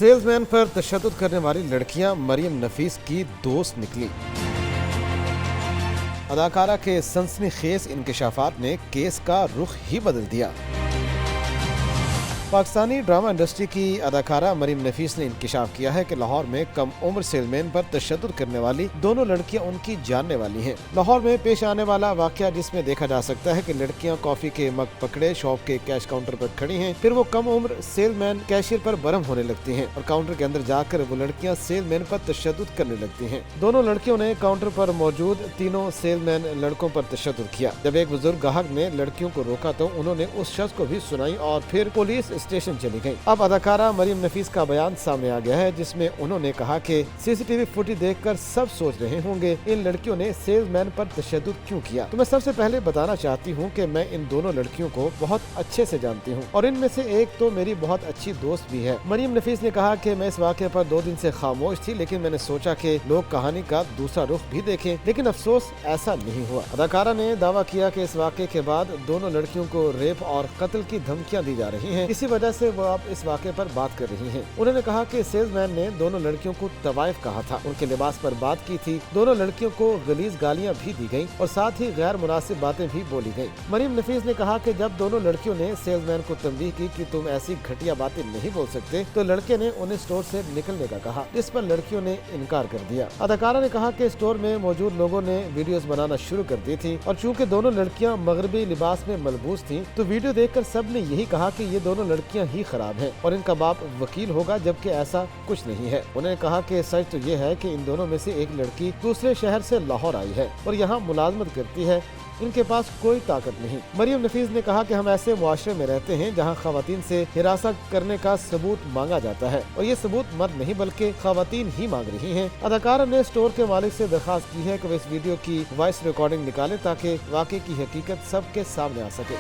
Sales man पर तशद्दुद करने वाली लड़कियां मरियम नफीस की दोस्त निकली। अदाकारा के सनसनीखेज इंकशाफात ने केस का रुख ही बदल दिया। पाकिस्तानी ड्रामा इंडस्ट्री की अदाकारा मरियम नफीस ने इंकशाफ किया है कि लाहौर में कम उम्र सेलमैन पर तशद्दुद करने वाली दोनों लड़कियां उनकी जानने वाली हैं। लाहौर में पेश आने वाला वाकया जिसमें देखा जा सकता है कि लड़कियां कॉफी के मग पकड़े शॉप के कैश काउंटर पर खड़ी हैं, फिर वो कम उम्र सेलमैन कैशियर पर बरम होने लगती हैं और काउंटर के अंदर जाकर वो लड़कियां सेलमैन पर तशद्दुद करने लगती हैं। दोनों लड़कियों ने काउंटर पर मौजूद तीनों सेलमैन लड़कों पर तशद्दुद किया। जब एक बुजुर्ग ग्राहक ने लड़कियों को रोका तो उन्होंने उस शख्स को भी सुनाई और फिर पुलिस स्टेशन चली गई। अब अदाकारा मरियम नफीस का बयान सामने आ गया है, जिसमें उन्होंने कहा कि सीसीटीवी फुटेज देखकर सब सोच रहे होंगे इन लड़कियों ने सेल्समैन पर तशद्दुद क्यों किया। तो मैं सबसे पहले बताना चाहती हूँ कि मैं इन दोनों लड़कियों को बहुत अच्छे से जानती हूँ और इनमें से एक तो मेरी बहुत अच्छी दोस्त भी है। मरियम नफीस ने कहा कि मैं इस वाक़े पर 2 दिन से खामोश थी, लेकिन मैंने सोचा कि लोग कहानी का दूसरा रुख भी देखें, लेकिन अफसोस ऐसा नहीं हुआ। अदाकारा ने दावा किया कि इस वाक़े के बाद दोनों लड़कियों को रेप और कत्ल की धमकियां दी जा रही हैं, इसी वजह से वो अब इस वाक़े पर बात कर रही हैं। उन्होंने कहा कि सेल्समैन ने दोनों लड़कियों को तवाइफ कहा था, उनके लिबास पर बात की थी, दोनों लड़कियों को गलीज गालियां भी दी गईं और साथ ही गैर मुनासिब बातें भी बोली गईं। मरियम नफीस ने कहा कि जब दोनों लड़कियों ने सेल्समैन को तंबीह की कि तुम ऐसी घटिया बातें नहीं बोल सकते, तो लड़के ने उन्हें स्टोर से निकलने का कहा, जिस पर लड़कियों ने इनकार कर दिया। अदाकारा ने कहा कि स्टोर में मौजूद लोगों ने वीडियोस बनाना शुरू कर दी थी और चूंकि दोनों लड़कियां मगरबी लिबास में मलबूस थीं, तो वीडियो देखकर सब ने यही कहा कि ये दोनों लड़कियां ही खराब हैं और इनका बाप वकील होगा, जबकि ऐसा कुछ नहीं है। उन्होंने कहा कि सच तो ये है कि इन दोनों में से एक लड़की दूसरे शहर से लाहौर आई है और यहाँ मुलाजमत करती है, इनके पास कोई ताकत नहीं। मरियम नफीस ने कहा कि हम ऐसे मुआशरे में रहते हैं जहाँ खवातीन से हिरासत करने का सबूत मांगा जाता है और ये सबूत मर्द नहीं बल्कि खवातीन ही मांग रही हैं। अदाकारा ने स्टोर के मालिक से दरखास्त की है कि वे इस वीडियो की वॉइस रिकॉर्डिंग निकालें ताकि वाकई की हकीकत सबके सामने आ सके।